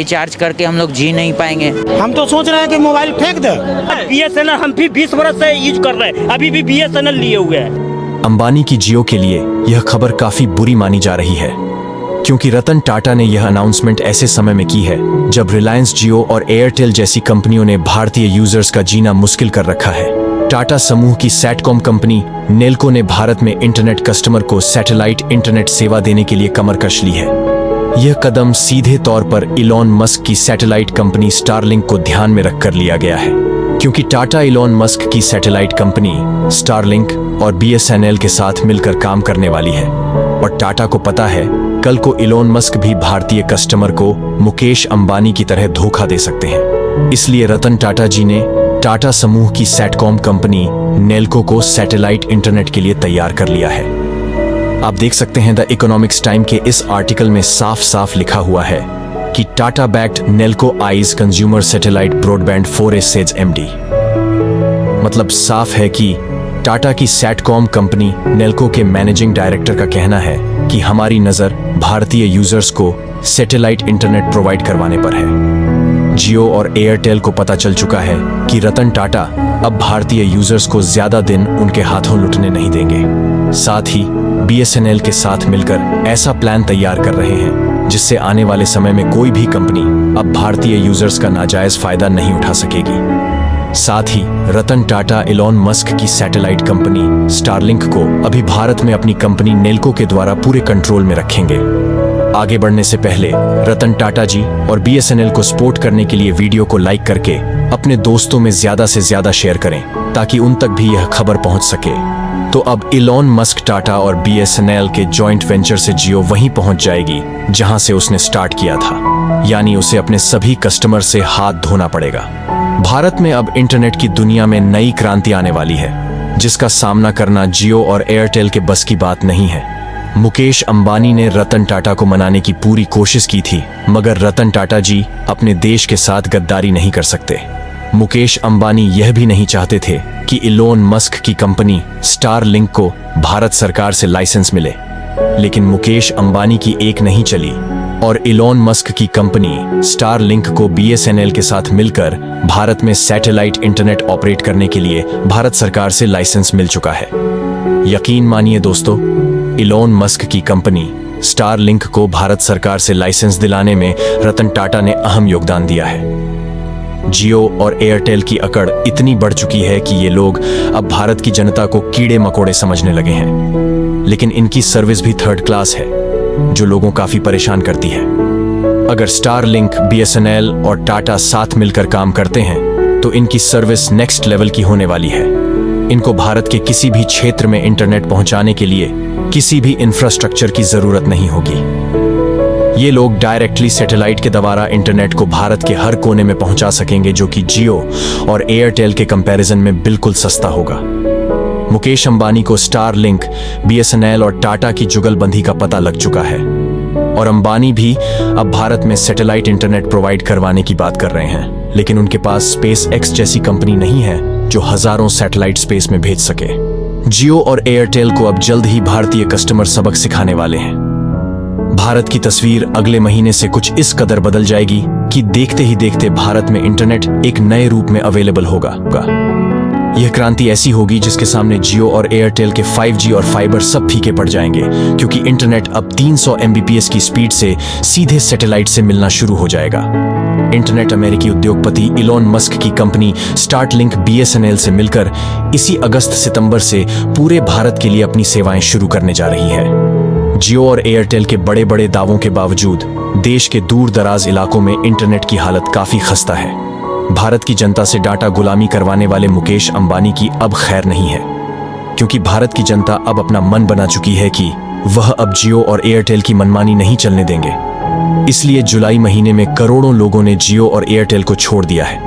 Recharge करके हम लोग जी नहीं पाएंगे। हम तो सोच रहे हैं कि मोबाइल फेंक दे। BSNL हम भी 20 वर्ष से यूज कर रहे हैं, अभी भी BSNL लिए हुए हैं। अंबानी की जियो के लिए यह खबर काफी बुरी मानी जा रही है, क्योंकि रतन टाटा ने यह अनाउंसमेंट ऐसे समय में की है जब रिलायंस जियो और एयरटेल जैसी कंपनियों ने भारतीय यूजर्स का जीना मुश्किल कर रखा है। टाटा समूह की सैटकॉम कंपनी नेल्को ने भारत में इंटरनेट कस्टमर को सैटेलाइट इंटरनेट सेवा देने के लिए कमर कस ली है। यह कदम सीधे तौर पर इलॉन मस्क की सैटेलाइट कंपनी स्टारलिंक को ध्यान में रखकर लिया गया है, क्योंकि टाटा इलॉन मस्क की सैटेलाइट कंपनी स्टारलिंक और BSNL के साथ मिलकर काम करने वाली है, और टाटा को पता है कल को इलॉन मस्क भी भारतीय कस्टमर को मुकेश अंबानी की तरह धोखा दे सकते हैं। इसलिए रतन टाटा जी ने टाटा समूह की सैटकॉम कंपनी नेल्को को सैटेलाइट इंटरनेट के लिए तैयार कर लिया है। आप देख सकते हैं द इकोनॉमिक्स टाइम के इस आर्टिकल में साफ साफ लिखा हुआ है कि Tata backed Nelco eyes consumer satellite broadband 4S says MD। मतलब साफ है कि टाटा की सैटकॉम कंपनी नेल्को के मैनेजिंग डायरेक्टर का कहना है कि हमारी नजर भारतीय यूजर्स को सैटेलाइट इंटरनेट प्रोवाइड करवाने पर है। जियो और एयरटेल को पता चल चुका है कि रतन टाटा अब भारतीय यूजर्स को ज्यादा दिन उनके हाथों लुटने नहीं देंगे। साथ ही BSNL के साथ मिलकर ऐसा प्लान तैयार कर रहे हैं जिससे आने वाले समय में कोई भी कंपनी अब भारतीय यूजर्स का नाजायज फायदा नहीं उठा सकेगी। साथ ही रतन टाटा इलॉन मस्क की सैटेलाइट कंपनी स्टारलिंक को अभी भारत में अपनी कंपनी नेल्को के द्वारा पूरे कंट्रोल में रखेंगे। आगे बढ़ने से पहले रतन टाटा जी और BSNL को सपोर्ट करने के लिए वीडियो को लाइक करके अपने दोस्तों में ज्यादा से ज्यादा शेयर करें ताकि उन तक भी यह खबर पहुंच सके। तो अब इलॉन मस्क टाटा और BSNL के जॉइंट वेंचर से जियो वहीं पहुंच जाएगी जहां से उसने स्टार्ट किया था, यानी उसे अपने सभी कस्टमर से हाथ धोना पड़ेगा। भारत में अब इंटरनेट की दुनिया में नई क्रांति आने वाली है, जिसका सामना करना जियो और एयरटेल के बस की बात नहीं है। मुकेश अंबानी ने रतन टाटा को मनाने की पूरी कोशिश की थी, मगर रतन टाटा जी अपने देश के साथ गद्दारी नहीं कर सकते। मुकेश अंबानी यह भी नहीं चाहते थे कि इलॉन मस्क की कंपनी स्टारलिंक को भारत सरकार से लाइसेंस मिले, लेकिन मुकेश अंबानी की एक नहीं चली और इलॉन मस्क की कंपनी स्टारलिंक को BSNL के साथ मिलकर भारत में सैटेलाइट इंटरनेट ऑपरेट करने के लिए भारत सरकार से लाइसेंस मिल चुका है। यकीन मानिए दोस्तों, इलॉन मस्क की कंपनी स्टारलिंक को भारत सरकार से लाइसेंस दिलाने में रतन टाटा ने अहम योगदान दिया है। जियो और एयरटेल की अकड़ इतनी बढ़ चुकी है कि ये लोग अब भारत की जनता को कीड़े मकोड़े समझने लगे हैं, लेकिन इनकी सर्विस भी थर्ड क्लास है जो लोगों काफी परेशान करती है। अगर स्टारलिंक, BSNL और टाटा साथ मिलकर काम करते हैं तो इनकी सर्विस नेक्स्ट लेवल की होने वाली है। इनको भारत के किसी भी क्षेत्र में इंटरनेट पहुंचाने के लिए किसी भी इंफ्रास्ट्रक्चर की जरूरत नहीं होगी। ये लोग डायरेक्टली सैटेलाइट के द्वारा इंटरनेट को भारत के हर कोने में पहुंचा सकेंगे, जो कि जियो और एयरटेल के कंपैरिजन में बिल्कुल सस्ता होगा। मुकेश अंबानी को स्टारलिंक, BSNL और टाटा की जुगलबंदी का पता लग चुका है, और अंबानी भी अब भारत में सैटेलाइट इंटरनेट प्रोवाइड करवाने की बात कर रहे हैं, लेकिन उनके पास SpaceX जैसी कंपनी नहीं है जो हजारों सैटेलाइट स्पेस में भेज सके। जियो और एयरटेल को अब जल्द ही भारतीय कस्टमर सबक सिखाने वाले हैं। भारत की तस्वीर अगले महीने से कुछ इस कदर बदल जाएगी कि देखते ही देखते भारत में इंटरनेट एक नए रूप में अवेलेबल होगा। यह क्रांति ऐसी होगी जिसके सामने जियो और एयरटेल के 5G और फाइबर सब फीके पड़ जाएंगे, क्योंकि इंटरनेट अब 300 Mbps की स्पीड से सीधे सैटेलाइट से मिलना शुरू हो जाएगा। इंटरनेट अमेरिकी उद्योगपति इलॉन मस्क की कंपनी स्टारलिंक BSNL से मिलकर इसी अगस्त-सितंबर से पूरे भारत के लिए अपनी सेवाएं शुरू करने जा रही है। जियो और एयरटेल के बड़े बड़े दावों के बावजूद देश के दूर दराज इलाकों में इंटरनेट की हालत काफी खस्ता है। भारत की जनता से डाटा गुलामी करवाने वाले मुकेश अंबानी की अब खैर नहीं है, क्योंकि भारत की जनता अब अपना मन बना चुकी है कि वह अब जियो और एयरटेल की मनमानी नहीं चलने देंगे। इसलिए जुलाई महीने में करोड़ों लोगों ने जियो और एयरटेल को छोड़ दिया है।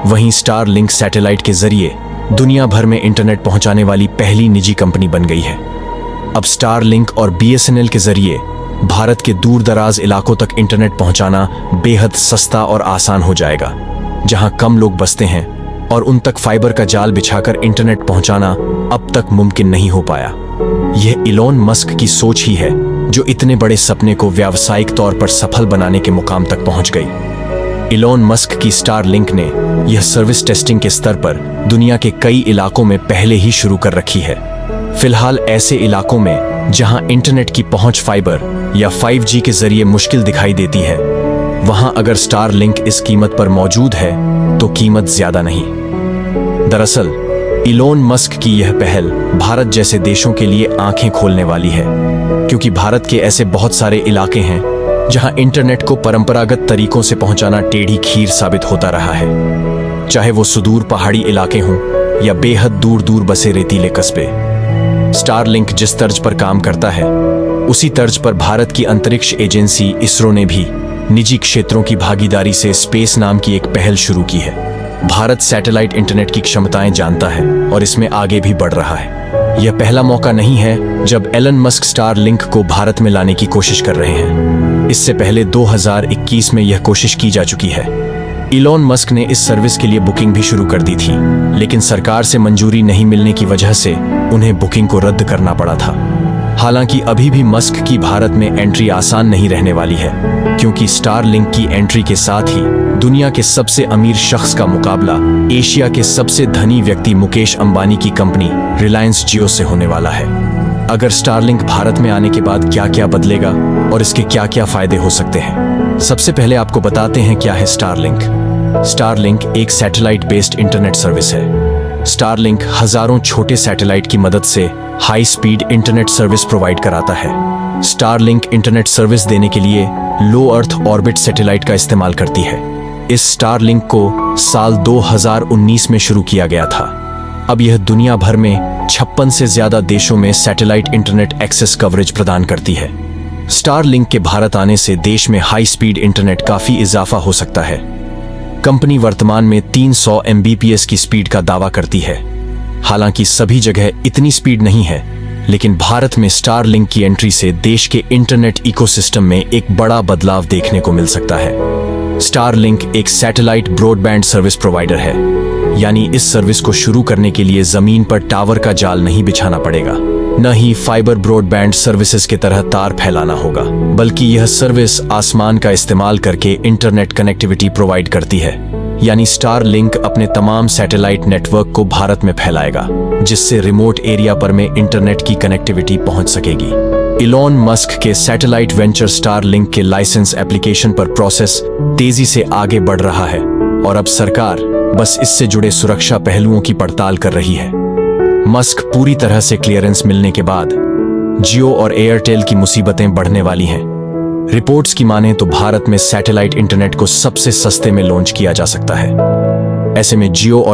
वहीं स्टारलिंक सैटेलाइट के जरिए दुनिया भर में इंटरनेट पहुंचाने वाली पहली निजी कंपनी बन गई है। अब स्टारलिंक और BSNL के जरिए भारत के दूर दराज इलाकों तक इंटरनेट पहुंचाना बेहद सस्ता और आसान हो जाएगा, जहां कम लोग बसते हैं, और उन तक फाइबर का जाल बिछाकर इंटरनेट पहुंचाना अब तक मुमकिन नहीं हो पाया। यह इलॉन मस्क की सोच ही है जो इतने बड़े सपने को व्यावसायिक तौर पर सफल बनाने के मुकाम तक पहुंच गई। इलॉन मस्क की स्टारलिंक ने यह सर्विस टेस्टिंग के स्तर पर दुनिया के कई इलाकों में पहले ही शुरू कर रखी है। फिलहाल ऐसे इलाकों में जहां इंटरनेट की पहुंच फाइबर या 5G के जरिए मुश्किल दिखाई देती है, वहां अगर स्टारलिंक इस कीमत पर मौजूद है तो कीमत ज्यादा नहीं। दरअसल इलॉन मस्क की यह पहल भारत जैसे देशों के लिए आंखें खोलने वाली है, क्योंकि भारत के ऐसे बहुत सारे इलाके हैं जहां इंटरनेट को परंपरागत तरीकों से पहुंचाना टेढ़ी खीर साबित होता रहा है, चाहे वो सुदूर पहाड़ी इलाके हों या बेहद दूर दूर बसे रेतीले कस्बे। स्टारलिंक जिस तर्ज पर काम करता है, उसी तर्ज पर भारत की अंतरिक्ष एजेंसी इसरो ने भी निजी क्षेत्रों की भागीदारी से स्पेस नाम की एक पहल शुरू की है। भारत सैटेलाइट इंटरनेट की क्षमताएं जानता है और इसमें आगे भी बढ़ रहा है। यह पहला मौका नहीं है जब एलन मस्क स्टारलिंक को भारत में लाने की कोशिश कर रहे हैं। इससे पहले 2021 में यह कोशिश की जा चुकी है। इलॉन मस्क ने इस सर्विस के लिए बुकिंग भी शुरू कर दी थी, लेकिन सरकार से मंजूरी नहीं मिलने की वजह से उन्हें बुकिंग को रद्द करना पड़ा था। हालांकि अभी भी मस्क की भारत में एंट्री आसान नहीं रहने वाली है, क्योंकि स्टारलिंक की एंट्री के साथ ही दुनिया के सबसे अमीर शख्स का मुकाबला एशिया के सबसे धनी व्यक्ति मुकेश अंबानी की कंपनी रिलायंस जियो से होने वाला है। अगर स्टारलिंक भारत में आने के बाद क्या क्या बदलेगा और इसके क्या क्या फायदे हो सकते हैं, सबसे पहले आपको बताते हैं क्या है स्टारलिंक। स्टारलिंक एक सैटेलाइट बेस्ड इंटरनेट सर्विस है। स्टारलिंक हजारों छोटे सैटेलाइट की मदद से high speed internet service provide कराता है। स्टारलिंक इंटरनेट सर्विस देने के लिए लो अर्थ ऑर्बिट सैटेलाइट का इस्तेमाल करती है। इस स्टारलिंक को साल 2019 में शुरू किया गया था। अब यह दुनिया भर में 56 से ज्यादा देशों में सैटेलाइट इंटरनेट एक्सेस कवरेज प्रदान करती है। स्टारलिंक के भारत आने से देश में हाई स्पीड इंटरनेट काफी इजाफा हो सकता है। कंपनी वर्तमान में 300 Mbps की स्पीड का दावा करती है। हालांकि सभी जगह इतनी स्पीड नहीं है, लेकिन भारत में स्टारलिंक की एंट्री से देश के इंटरनेट इकोसिस्टम में एक बड़ा बदलाव देखने को मिल सकता है। स्टारलिंक एक सैटेलाइट ब्रॉडबैंड सर्विस प्रोवाइडर है, यानी इस सर्विस को शुरू करने के लिए जमीन पर टावर का जाल नहीं बिछाना पड़ेगा, न ही फाइबर ब्रॉडबैंड सर्विसेज की तरह तार फैलाना होगा, बल्कि यह सर्विस आसमान का इस्तेमाल करके इंटरनेट कनेक्टिविटी प्रोवाइड करती है। यानी स्टारलिंक अपने तमाम सैटेलाइट नेटवर्क को भारत में फैलाएगा, जिससे रिमोट एरिया पर में इंटरनेट की कनेक्टिविटी पहुंच सकेगी। इलॉन मस्क के सैटेलाइट वेंचर स्टारलिंक के लाइसेंस एप्लीकेशन पर प्रोसेस तेजी से आगे बढ़ रहा है और अब सरकार बस इससे जुड़े सुरक्षा पहलुओं की पड़ताल कर रही है। मस्क पूरी तरह से क्लियरेंस मिलने के बाद जियो और एयरटेल की मुसीबतें बढ़ने वाली हैं। रिपोर्ट्स की माने तो भारत में सैटेलाइट इंटरनेट को सबसे सस्ते में लॉन्च किया जा सकता है। ऐसे में जियो और